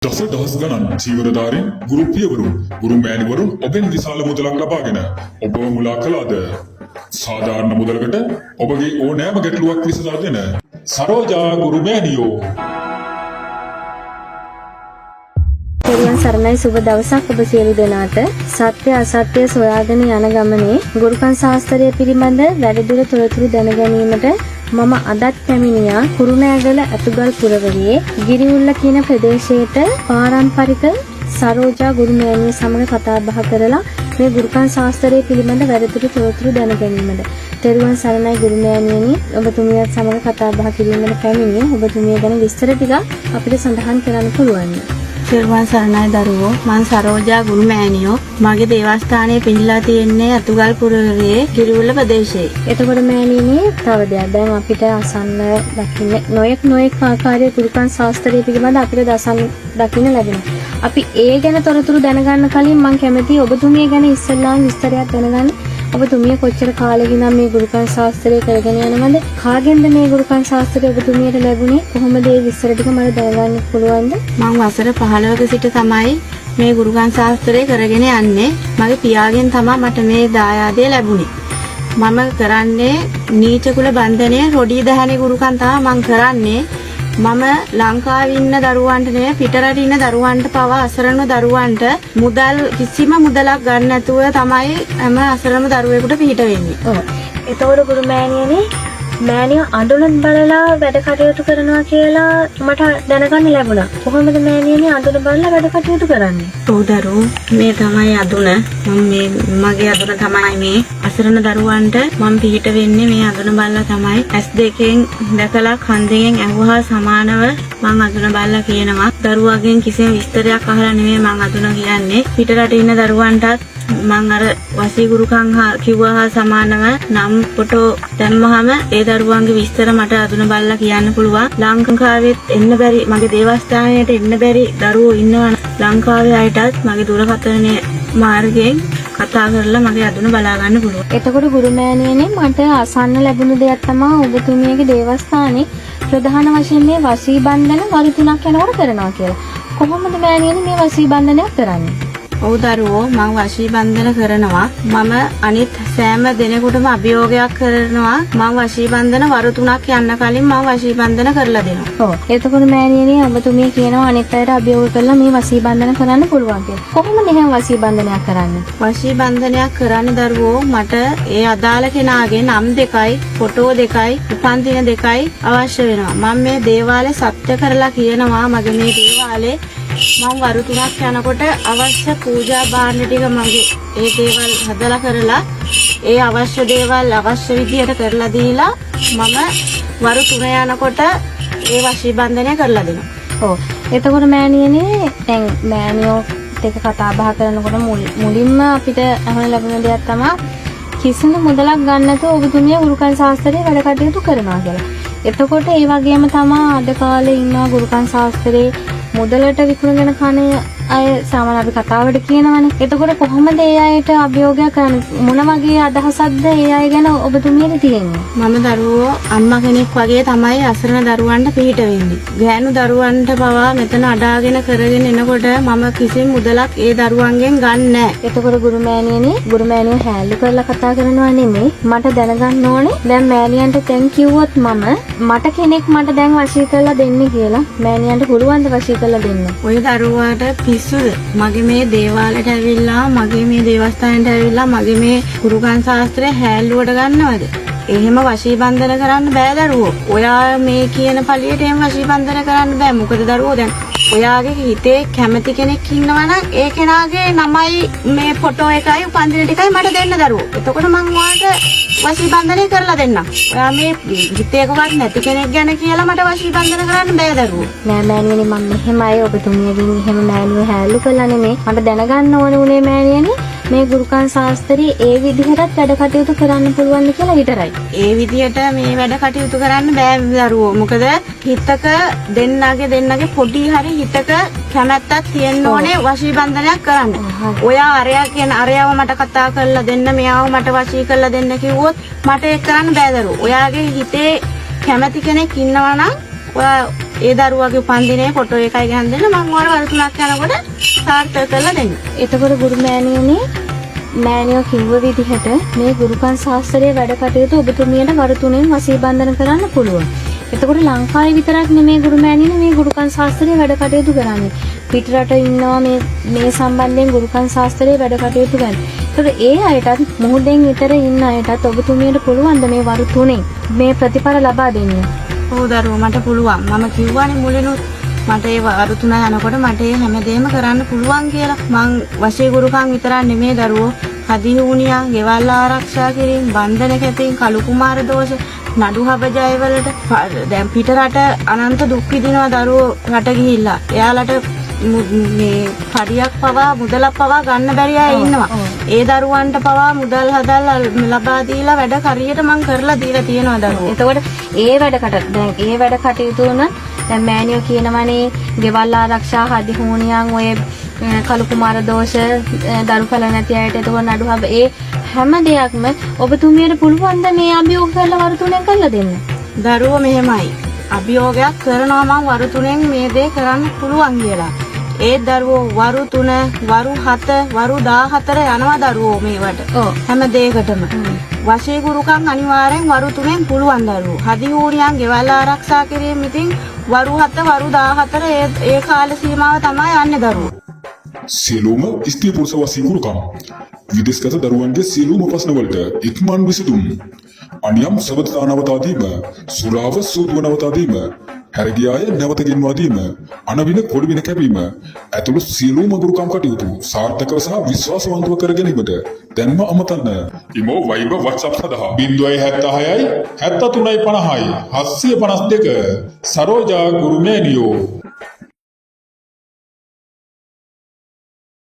දසදහස් ගණන් චීවරධාරීන් ගුරු පියවරුන් ගුරු මෑණිවරුන් ඔබෙන් විශාල මුදලක් ලබාගෙන ඔබව මුලා කළාද? සාධාරණ මුදලකට ඔබගේ ඕනෑම ගැටලුවක් විසඳා දෙන සරෝජා ගුරු මෑණියෝ. පෙරවන් සරණයි සුබ දවසක් ඔබ සියලු දෙනාට. සත්‍ය අසත්‍ය සොයාගෙන යන ගමනේ ගුරුකන් ශාස්ත්‍රය පිළිබඳ වැඩිදුර තොරතුරු දැන ගැනීමට මම අදත් පැමිණියා කුරුණෑගල අතුගල් පුරවරියේ ගිරිඋල්ල කියන ප්‍රදේශයට පාරම්පරික සරෝජා ගුරු මෑණිය සමග කතා බහ කරලා මේ ගුරුකන් ශාස්ත්‍රය පිළිබඳ වැඩිදුර තොරතුරු දැන ගැනීමට. පෙරවන් සරණයි ගුරු මෑණියනි, ඔබතුමියත් සමග කතා බහ කිරීමට පැමිණිය. ඔබතුමිය ගැන විස්තර ටිකක් අපිට සඳහන් කරන්න පුළුවන්. පෙරවන් සරණයි දරුවෝ, මම සරෝජා ගුරු මෑණියෝ. මගේ දේවස්ථානයේ පිහිටලා තියෙන්නේ අතුගල් පුරවරියේ ගිරිඋල්ල ප්‍රදේශයේ. එතකොට මෑණියනි, තව දෙයක් දැන් අපිට අසන්න දකින්න නොයෙක් ආකාරයේ ගුරුකන් ශාස්ත්‍රය පිළිබඳ අපිට දකින්න ලැබෙනවා. අපි ඒ ගැන තොරතුරු දැනගන්න කලින් මම කැමතියි ඔබතුමිය ගැන ඉස්සෙල්ලාම විස්තරයක් දැනගන්න. ඔබතුමිය කොච්චර කාලෙකින් මේ ගුරුකන් ශාස්ත්‍රය කරගෙන යනවද? කාගෙන්ද මේ ගුරුකන් ශාස්ත්‍රය ඔබතුමියට ලැබුණේ? කොහොමද ඒ විස්තර ටික මට දැනගන්න පුළුවන්ද? මම වසර 15ක සිට තමයි මේ ගුරුකන් ශාස්ත්‍රය කරගෙන යන්නේ. මගේ පියාගෙන් තමයි මට මේ දායාදය ලැබුණේ. මම කරන්නේ නීච කුල බන්ධනයේ රොඩි දහනේ ගුරුකන් තමයි මම කරන්නේ. මම ලංකාවේ ඉන්න දරුවන්ට නෙවෙයි පිටරට ඉන්න දරුවන්ට පවා අසරණ දරුවන්ට මුදල් කිසිම මුදලක් ගන්න නැතුව තමයි හැම අසරණ දරුවෙකුට පිට වෙන්නේ. ඔව්. එතකොට ගුරු මෑණියනි, මෑණියෝ අඳුනත් බලලා වැඩ කටයුතු කරනවා කියලා මට දැනගන්න ලැබුණා. කොහොමද මෑණියනි අඳුන බලලා වැඩ කටයුතු කරන්නේ? ඔව් දරුවෝ, මේ තමයි අඳුන. මගේ අඳුන තමයි මේ අසරණ දරුවන්ට මම පිට වෙන්නේ. මේ අඳුන බලලා තමයි S2කින් දැකලා කන් දෙකෙන් ඇහුවා සමානව මම අඳුන බලලා කියනවා. දරුවගෙන් කිසිම විස්තරයක් අහලා නෙමෙයි මම අඳුන කියන්නේ. පිටරට ඉන්න දරුවන්ටත් මම අර වසී ගුරුකන් කිව්වා සමානව නම් ෆොටෝ දැම්මහම ඒ දරුවන්ගේ විස්තර මට අඳුන බලලා කියන්න පුළුවන්. ලංකාවෙත් එන්න බැරි, මගේ දේවස්ථානයට එන්න බැරි දරුවෝ ඉන්නවා. ලංකාවේ අයටත් මගේ දුරකථන මාර්ගයෙන් කතා කරලා මගේ අඳුන බලා ගන්න පුළුවන්. එතකොට ගුරු මෑණියනි, මට අසන්න ලැබුණු දෙයක් තමයි ඔබතුමියගේ දේවස්ථානයේ ප්‍රධාන වශයෙන් මේ වසී බන්ධන වරු 3ක් යනකොට කරනවා කියලා. කොහොමද මෑණියනි මේ වසී බන්ධනයක් කරන්නේ? ඔව් දරුවෝ, මම වශී බන්ධන කරනවා. මම අනිත් සෑම දිනෙකටම අභියෝගයක් කරනවා. මම වශී බන්ධන වරු 3ක් යන්න කලින් මම වශී බන්ධන කරලා දෙනවා. ඔව්. එතකොට මෑණියනි, ඔබතුමිය කියනවා අනිත් අයට අභියෝග කරලා මේ වශී බන්ධන කරන්න පුළුවන් කියලා. කොහොමද එහෙම වශී බන්ධනයක් කරන්නේ? වශී බන්ධනයක් කරන්න දරුවෝ, මට ඒ අදාළ කෙනාගේ නම් දෙකයි, ෆොටෝ දෙකයි, උපන්දින දෙකයි අවශ්‍ය වෙනවා. මම මේ දේවාලේ සත්‍ය කරලා කියනවා මගේ මේ දේවාලේ මම වරු 3ක් යනකොට අවශ්‍ය පූජා භාණ්ඩ ටික මගේ ඒ දේවල් හදලා කරලා ඒ අවශ්‍ය දේවල් අවශ්‍ය විදියට කරලා දීලා මම වරු 3 යනකොට ඒ වශී බන්ධනය කරලා දෙනවා. ඔව්. එතකොට මෑණියනි, දැන් මෑණියෝ දෙක කතා බහ කරනකොට මුලින්ම අපිට අහන ලැබුණ දෙයක් තමයි කිසිම මුදලක් ගන්න නැතුව ඔබතුමිය ගුරුකන් ශාස්ත්‍රයේ වැඩ කටයුතු කරනවා කියලා. එතකොට ඒ වගේම තමයි අද කාලේ ඉන්න ගුරුකන් ශාස්ත්‍රයේ මුදලට විකුණගෙන කන අය සාමාන්‍ය අපි කතාවට කියනවනේ. එතකොට කොහොමද ඒ අයට අභියෝගයක් කරන්නේ? මොන වගේ අදහසක්ද ඒ අය ගැන ඔබතුමියට තියෙන්නේ? මම දරුවෝ අම්මා කෙනෙක් වගේ තමයි අසරණ දරුවන්ට පිට වෙන්නේ. ගෑනු දරුවන්ට පවා මෙතන අඩාගෙන කරගෙන එනකොට මම කිසිම මුදලක් ඒ දරුවන්ගෙන් ගන්න නැහැ. එතකොට ගුරු මෑණියෝ හැල්ලු කරලා කතා කරනවා නෙමෙයි. මට දැනගන්න ඕනේ දැන් මෑණියන්ට දැන් කිව්වොත් මට කෙනෙක් මට දැන් වශී කරලා දෙන්න කියලා. මෑණියන්ට පුළුවන් ද වශී කරලා දෙන්න? ඔය දරුවාට පිස්සුද? මගේ මේ දේවාලයට ඇවිල්ලා, මගේ මේ දේවස්ථානයට ඇවිල්ලා මගේ මේ ගුරුකන් ශාස්ත්‍රය හැල්ලුවට ගන්නවද? එහෙම වශී බන්ධන කරන්න බෑ දරුවෝ. ඔයා මේ කියන පළියට එහෙම වශී බන්ධන කරන්න බෑ. මොකද දරුවෝ දැන් ඔයාගේ හිතේ කැමති කෙනෙක් ඉන්නවා නම් ඒ කෙනාගේ නමයි මේ ෆොටෝ එකයි උපන්දින ටිකයි මට දෙන්න දරුවෝ. එතකොට මම ඔයාට වශී බන්ධනය කරලා දෙන්නම්. ඔයා මේ හිතේ එකක් නැති කෙනෙක් ගැන කියලා මට වශී බන්ධන කරන්න බෑ දරුවෝ. නෑ මෑණියනි, මම මෙහෙමයි ඔබතුමියගෙන් එහෙම මෑණියෝ හැල්ලු කළා නෙමෙයි. මට දැනගන්න ඕනේ උනේ මෑණියනි මේ ගුරුකන් ශාස්ත්‍රයේ ඒ විදිහටත් වැඩ කටයුතු කරන්න පුළුවන්ද කියලා විතරයි. ඒ විදිහට මේ වැඩ කටයුතු කරන්න බෑ දරුවෝ. මොකද හිතක දෙන්නගේ පොඩි හරි හිතක කැමැත්තක් තියෙන්න ඕනේ වශී බන්ධනයක් කරන්න. ඔයා අරයව මට කතා කරලා දෙන්න, මෙයාව මට වශී කරලා දෙන්න කිව්වොත් මට ඒක කරන්න බෑ දරුවෝ. ඔයාගේ හිතේ කැමති කෙනෙක් ඉන්නවා නම් ඔයා ඒ දරුවාගේ උපන්දිනේ ෆොටෝ එකයි ගහන් දෙන්න මම ඔයාලා වර 3ක් යනකොට සාර්ථක කරලා දෙන්න. එතකොට ගුරු මෑණියෝ කිව්ව විදිහට මේ ගුරුකන් ශාස්ත්‍රයේ වැඩ කටයුතු ඔබතුමියට වර 3න් වශී බන්ධන කරන්න පුළුවන්. එතකොට ලංකාවේ විතරක් නෙමේ ගුරු මෑණියනේ මේ ගුරුකන් ශාස්ත්‍රයේ වැඩ කටයුතු කරන්නේ. පිටරට ඉන්නවා මේ සම්බන්ධයෙන් ගුරුකන් ශාස්ත්‍රයේ වැඩ කටයුතු කරන. ඒතකොට ඒ අයටත් මුහුදෙන් ඊතර ඉන්න අයටත් ඔබතුමියට පුළුවන් ද මේ වර 3න් මේ ප්‍රතිඵල ලබා දෙන්න? ඔව් දරුවෝ මට පුළුවන්. මම කිව්වානේ මුලිනුත් මට ඒ වර 3 යනකොට මට ඒ හැමදේම කරන්න පුළුවන් කියලා. මං වශී ගුරුකම් විතරක් නෙමේ දරුවෝ හදිහුණියා, ගෙවල් ආරක්ෂා කිරීම, බන්ධන කැපීම්, කලු කුමාර දෝෂ, නඩු හබජය වලට දැන් පිටරට අනන්ත දුක් විඳිනවා දරුවෝ රට ගිහිල්ලා. එයාලට මේ පඩියක් පවා මුදලක් පවා ගන්න බැරි අය ඉන්නවා. ඒ දරුවන්ට පවා මුදල් හදලා ලබා දීලා වැඩ හරියට මං කරලා දීලා තියෙනවා දරුවෝ. එතකොට ඒ වැඩ කටයුතු උන දැන් මෑණියෝ කියනවනේ ගෙවල් ආරක්ෂා හදිහුණියන් ඔය කලු කුමාර දෝෂ දරුකල නැති අයට එතකොට නඩු හබ ඒ හැම දෙයක්ම ඔබතුමියට පුළුවන් ද මේ අභියෝග කරලා වර 3න් කරලා දෙන්න? දරුවෝ මෙහෙමයි. අභියෝගයක් කරනවා මම වර 3න් මේ දේ කරන්න පුළුවන් කියලා. ඒ දරුවෝ වරු 3 වරු 7 වරු 14 යනවා දරුවෝ මේවට. හැම දෙයකටම. වශී ගුරුකම් අනිවාර්යෙන් වරු 3න් පුළුවන් දරුවෝ. හදිහුණියන් ගෙවල් ආරක්ෂා කිරීම ඉතින් වරු 7 වරු 14 ඒ කාල සීමාව තමයි යන්නේ දරුවෝ. සියලුම ස්ත්‍රී පුරුෂ වශී ගුරුකම් විදේශගත දරුවන්ගේ සියලුම ප්‍රශ්නවලට ඉක්මන් විසඳුම් අනියම් සබඳතා නවතා දීම සුලාව සූදුව නවතා දීම හැරගියාය නැවත ගෙන්වා දීම අනවින කොඩවින කැපීම ඇතුළු සියලුම ගුරුකම් කටයුතු සාර්ථකව සහ විශ්වාසවන්තව කර ගැනීමට දැන්ම අමතන්න. ඉමෝ වයිබර් WhatsApp සඳහා 076යි 7350යි 752 සරෝජා ගුරුමෑණියෝ